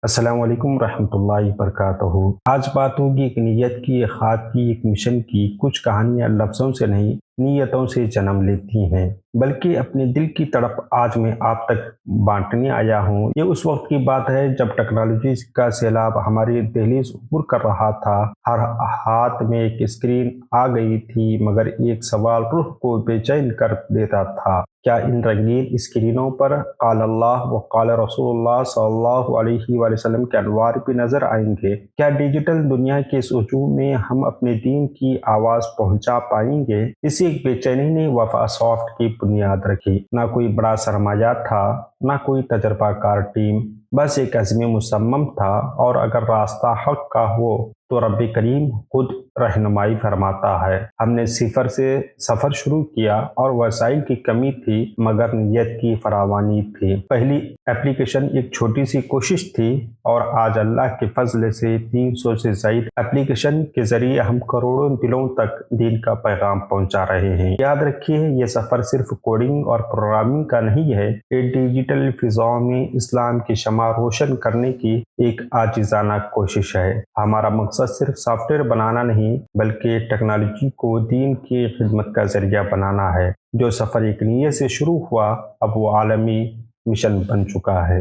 السلام علیکم ورحمۃ اللہ وبرکاتہ۔ آج بات ہوگی ایک نیت کی، ایک خواب کی، ایک مشن کی۔ کچھ کہانیاں لفظوں سے نہیں، نیتوں سے جنم لیتی ہیں، بلکہ اپنے دل کی تڑپ آج میں آپ تک بانٹنے آیا ہوں۔ یہ اس وقت کی بات ہے جب ٹیکنالوجی کا سیلاب ہماری دہلیز عبور کر رہا تھا۔ ہر ہاتھ میں ایک اسکرین آ گئی تھی، مگر ایک سوال روح کو بے چین کر دیتا تھا: کیا ان رنگین اسکرینوں پر قال اللہ و قال رسول اللہ صلی اللہ علیہ وآلہ وسلم کے انوار بھی نظر آئیں گے؟ کیا ڈیجیٹل دنیا کے اس ہجوم میں ہم اپنے دین کی آواز پہنچا پائیں گے؟ اسی ایک بے چینی نے وفا سافٹ کی بنیاد رکھی۔ نہ کوئی بڑا سرمایہ تھا، نہ کوئی تجربہ کار ٹیم، بس ایک عزم مصمم تھا، اور اگر راستہ حق کا ہو تو رب کریم خود رہنمائی فرماتا ہے۔ ہم نے صفر سے سفر شروع کیا، اور وسائل کی کمی تھی مگر نیت کی فراوانی تھی۔ پہلی ایپلیکیشن ایک چھوٹی سی کوشش تھی، اور آج اللہ کے فضل سے 300 سے زائد ایپلیکیشن کے ذریعے ہم کروڑوں دلوں تک دین کا پیغام پہنچا رہے ہیں۔ یاد رکھیے، یہ سفر صرف کوڈنگ اور پروگرامنگ کا نہیں ہے، یہ ڈیجیٹل فضاؤں میں اسلام کی شمع روشن کرنے کی ایک عاجزانہ کوشش ہے۔ ہمارا مقصد صرف سافٹ ویئر بنانا نہیں، بلکہ ٹیکنالوجی کو دین کی خدمت کا ذریعہ بنانا ہے۔ جو سفر ایک نیت سے شروع ہوا، اب وہ عالمی مشن بن چکا ہے۔